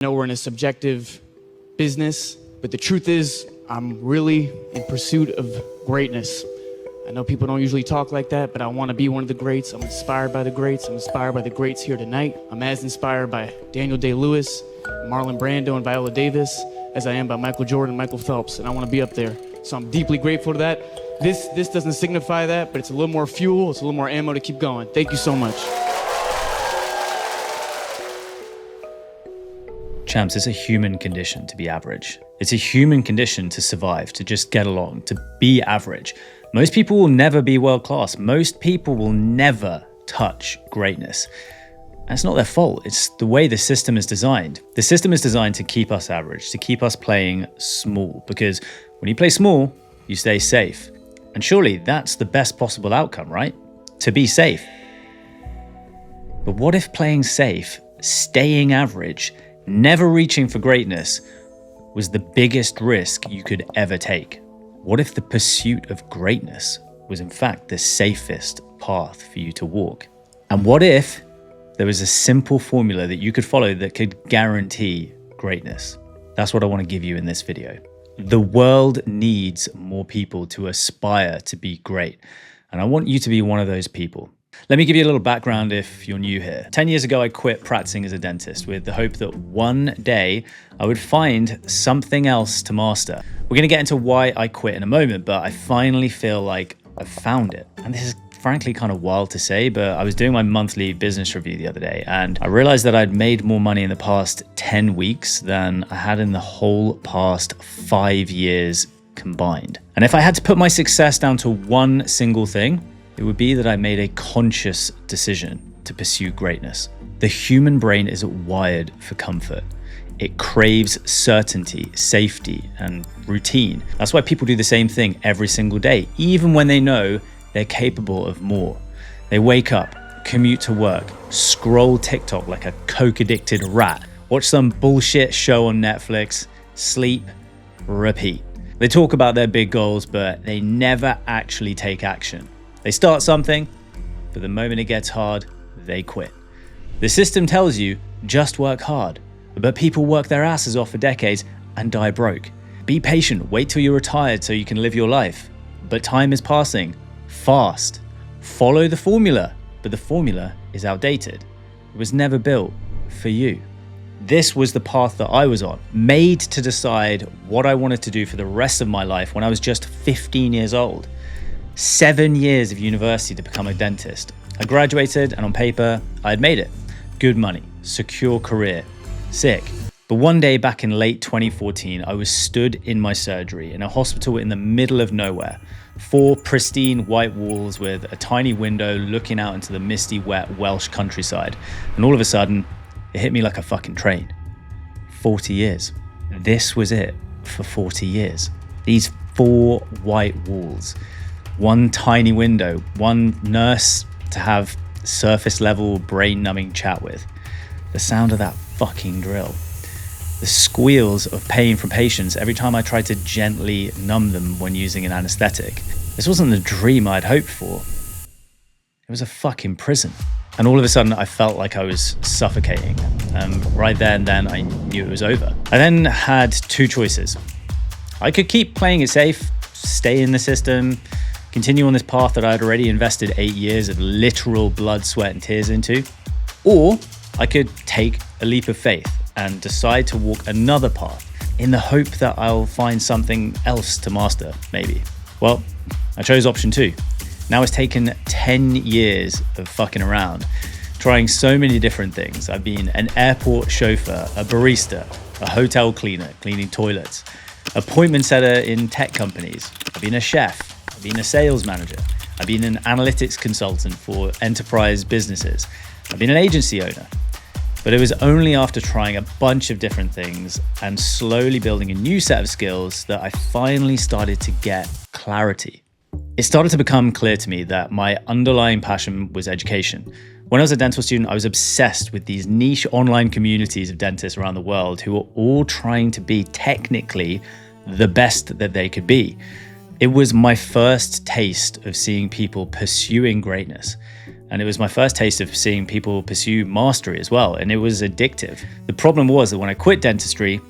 I know we're in a subjective business, but the truth is I'm really in pursuit of greatness. I know people don't usually talk like that, but I want to be one of the greats. I'm inspired by the greats. I'm inspired by the greats here tonight. I'm as inspired by Daniel Day-Lewis, Marlon Brando, and Viola Davis as I am by Michael Jordan and Michael Phelps, and I want to be up there. So I'm deeply grateful to that. This doesn't signify that, but it's a little more fuel, it's a little more ammo to keep going. Thank you so much. Champs, it's a human condition to be average. It's a human condition to survive, to just get along, to be average. Most people will never be world class. Most people will never touch greatness. And it's not their fault. It's the way the system is designed. The system is designed to keep us average, to keep us playing small, because when you play small, you stay safe. And surely that's the best possible outcome, right? To be safe. But what if playing safe, staying average, never reaching for greatness was the biggest risk you could ever take? What if the pursuit of greatness was in fact the safest path for you to walk? And what if there was a simple formula that you could follow that could guarantee greatness? That's what I want to give you in this video. The world needs more people to aspire to be great. And I want you to be one of those people. Let me give you a little background if you're new here. 10 years ago, I quit practicing as a dentist with the hope that one day I would find something else to master. We're going to get into why I quit in a moment, but I finally feel like I've found it. And this is frankly kind of wild to say, but I was doing my monthly business review the other day, and I realized that I'd made more money in the past 10 weeks than I had in the whole past 5 years combined. And if I had to put my success down to one single thing, it would be that I made a conscious decision to pursue greatness. The human brain is wired for comfort. It craves certainty, safety, and routine. That's why people do the same thing every single day, even when they know they're capable of more. They wake up, commute to work, scroll TikTok like a coke-addicted rat, watch some bullshit show on Netflix, sleep, repeat. They talk about their big goals, but they never actually take action. They start something, but the moment it gets hard, they quit. The system tells you, just work hard. But people work their asses off for decades and die broke. Be patient, wait till you're retired so you can live your life. But time is passing, fast. Follow the formula, but the formula is outdated. It was never built for you. This was the path that I was on, made to decide what I wanted to do for the rest of my life when I was just 15 years old. 7 years of university to become a dentist. I graduated, and on paper, I had made it. Good money, secure career, sick. But one day back in late 2014, I was stood in my surgery in a hospital in the middle of nowhere. 4 pristine white walls with a tiny window looking out into the misty, wet Welsh countryside. And all of a sudden, it hit me like a fucking train. 40 years. This was it for 40 years. These 4 white walls. One tiny window, one nurse to have surface level brain numbing chat with. The sound of that fucking drill. The squeals of pain from patients every time I tried to gently numb them when using an anesthetic. This wasn't the dream I'd hoped for. It was a fucking prison. And all of a sudden I felt like I was suffocating. Right there and then I knew it was over. I then had 2 choices. I could keep playing it safe, stay in the system, continue on this path that I'd already invested 8 years of literal blood, sweat, and tears into. Or I could take a leap of faith and decide to walk another path in the hope that I'll find something else to master, maybe. Well, I chose option 2. Now it's taken 10 years of fucking around, trying so many different things. I've been an airport chauffeur, a barista, a hotel cleaner, cleaning toilets, appointment setter in tech companies. I've been a chef. I've been a sales manager. I've been an analytics consultant for enterprise businesses. I've been an agency owner. But it was only after trying a bunch of different things and slowly building a new set of skills that I finally started to get clarity. It started to become clear to me that my underlying passion was education. When I was a dental student, I was obsessed with these niche online communities of dentists around the world who were all trying to be technically the best that they could be. It was my first taste of seeing people pursuing greatness. And it was my first taste of seeing people pursue mastery as well. And it was addictive. The problem was that when I quit dentistry,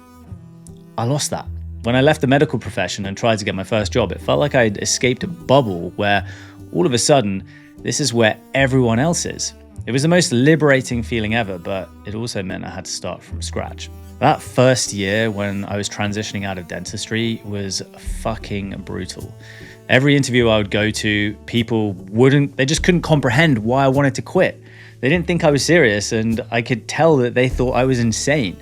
I lost that. When I left the medical profession and tried to get my first job, it felt like I'd escaped a bubble where all of a sudden, this is where everyone else is. It was the most liberating feeling ever, but it also meant I had to start from scratch. That first year when I was transitioning out of dentistry was fucking brutal. Every interview I would go to, they just couldn't comprehend why I wanted to quit. They didn't think I was serious, and I could tell that they thought I was insane.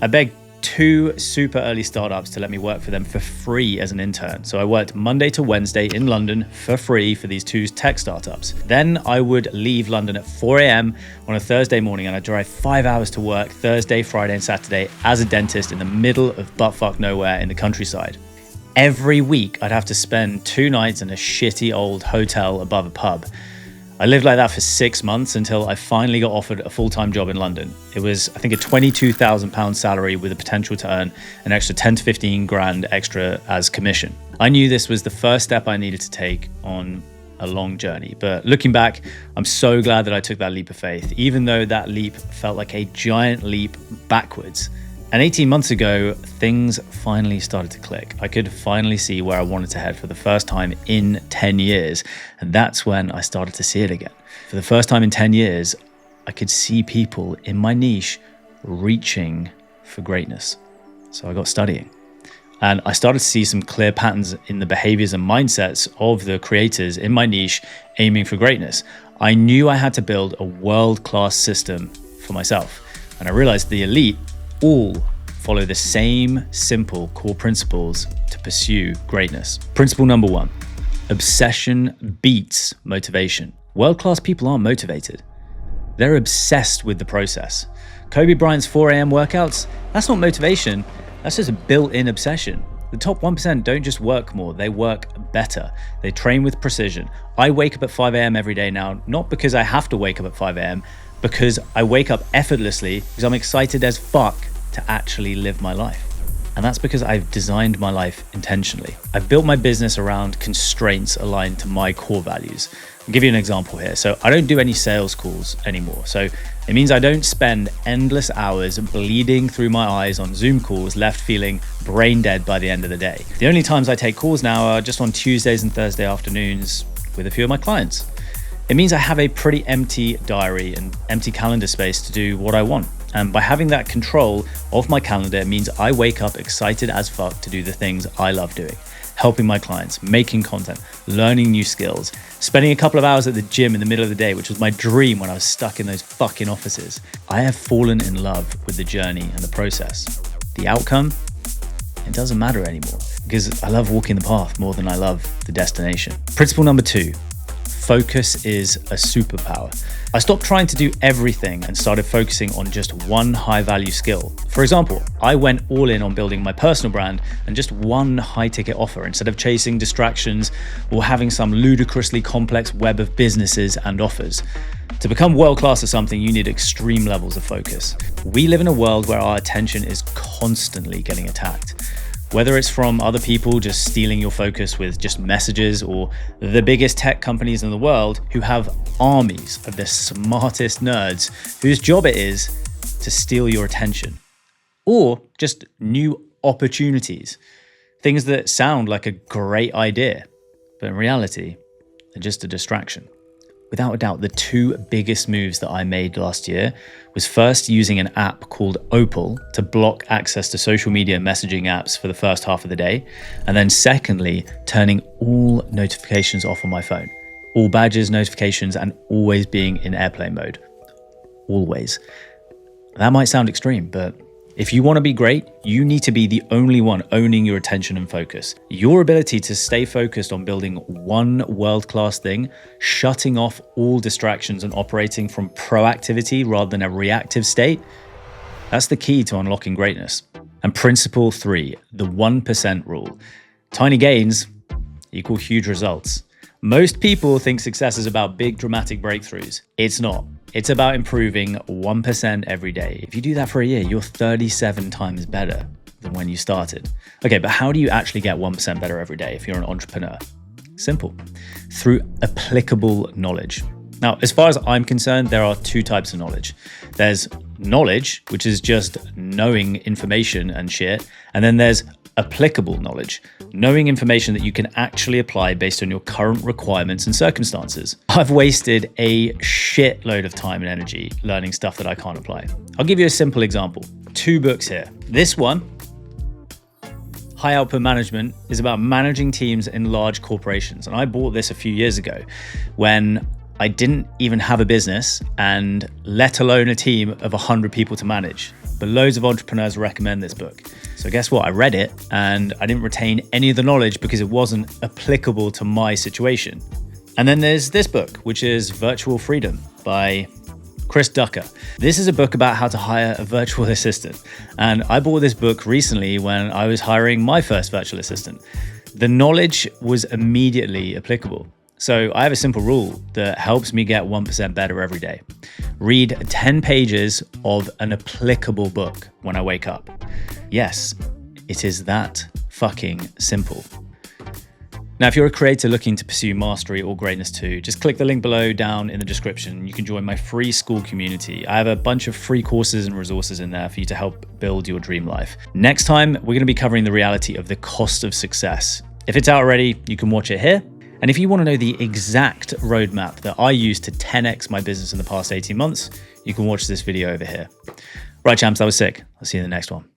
I begged 2 super early startups to let me work for them for free as an intern. So I worked Monday to Wednesday in London for free for these 2 tech startups. Then I would leave London at 4 a.m. on a Thursday morning, and I'd drive 5 hours to work Thursday, Friday, and Saturday as a dentist in the middle of buttfuck nowhere in the countryside. Every week, I'd have to spend 2 nights in a shitty old hotel above a pub. I lived like that for 6 months until I finally got offered a full-time job in London. It was, I think, a £22,000 salary with the potential to earn an extra 10 to 15 grand extra as commission. I knew this was the first step I needed to take on a long journey. But looking back, I'm so glad that I took that leap of faith, even though that leap felt like a giant leap backwards. And 18 months ago, things finally started to click. I could finally see where I wanted to head for the first time in 10 years. And that's when I started to see it again. For the first time in 10 years, I could see people in my niche reaching for greatness. So I got studying. And I started to see some clear patterns in the behaviors and mindsets of the creators in my niche aiming for greatness. I knew I had to build a world-class system for myself. And I realized the elite all follow the same simple core principles to pursue greatness. Principle number 1, obsession beats motivation. World-class people aren't motivated. They're obsessed with the process. Kobe Bryant's 4 a.m. workouts, that's not motivation. That's just a built-in obsession. The top 1% don't just work more, they work better. They train with precision. I wake up at 5 a.m. every day now, not because I have to wake up at 5 a.m., because I wake up effortlessly because I'm excited as fuck to actually live my life. And that's because I've designed my life intentionally. I've built my business around constraints aligned to my core values. I'll give you an example here. So I don't do any sales calls anymore. So it means I don't spend endless hours bleeding through my eyes on Zoom calls, left feeling brain dead by the end of the day. The only times I take calls now are just on Tuesdays and Thursday afternoons with a few of my clients. It means I have a pretty empty diary and empty calendar space to do what I want. And by having that control of my calendar, it means I wake up excited as fuck to do the things I love doing. Helping my clients, making content, learning new skills, spending a couple of hours at the gym in the middle of the day, which was my dream when I was stuck in those fucking offices. I have fallen in love with the journey and the process. The outcome, it doesn't matter anymore because I love walking the path more than I love the destination. Principle number 2. Focus is a superpower. I stopped trying to do everything and started focusing on just one high-value skill. For example, I went all in on building my personal brand and just one high-ticket offer instead of chasing distractions or having some ludicrously complex web of businesses and offers. To become world-class at something, you need extreme levels of focus. We live in a world where our attention is constantly getting attacked. Whether it's from other people just stealing your focus with just messages, or the biggest tech companies in the world who have armies of the smartest nerds whose job it is to steal your attention, or just new opportunities, things that sound like a great idea, but in reality, they're just a distraction. Without a doubt, the 2 biggest moves that I made last year was first using an app called Opal to block access to social media messaging apps for the first half of the day. And then secondly, turning all notifications off on my phone, all badges, notifications, and always being in airplane mode. Always. That might sound extreme, but if you want to be great, you need to be the only one owning your attention and focus. Your ability to stay focused on building one world-class thing, shutting off all distractions and operating from proactivity rather than a reactive state, that's the key to unlocking greatness. And principle 3, the 1% rule. Tiny gains equal huge results. Most people think success is about big dramatic breakthroughs. It's not. It's about improving 1% every day. If you do that for a year, you're 37 times better than when you started. Okay, but how do you actually get 1% better every day if you're an entrepreneur? Simple. Through applicable knowledge. Now, as far as I'm concerned, there are two types of knowledge. There's knowledge, which is just knowing information and shit. And then there's applicable knowledge, knowing information that you can actually apply based on your current requirements and circumstances. I've wasted a shitload of time and energy learning stuff that I can't apply. I'll give you a simple example. 2 books here. This one, High Output Management, is about managing teams in large corporations. And I bought this a few years ago when I didn't even have a business, and let alone a team of 100 people to manage. But loads of entrepreneurs recommend this book. So guess what? I read it and I didn't retain any of the knowledge because it wasn't applicable to my situation. And then there's this book, which is Virtual Freedom by Chris Ducker. This is a book about how to hire a virtual assistant. And I bought this book recently when I was hiring my first virtual assistant. The knowledge was immediately applicable. So I have a simple rule that helps me get 1% better every day. Read 10 pages of an applicable book when I wake up. Yes, it is that fucking simple. Now, if you're a creator looking to pursue mastery or greatness too, just click the link below down in the description. You can join my free Skool community. I have a bunch of free courses and resources in there for you to help build your dream life. Next time, we're going to be covering the reality of the cost of success. If it's out already, you can watch it here. And if you want to know the exact roadmap that I used to 10x my business in the past 18 months, you can watch this video over here. Right, champs, that was sick. I'll see you in the next one.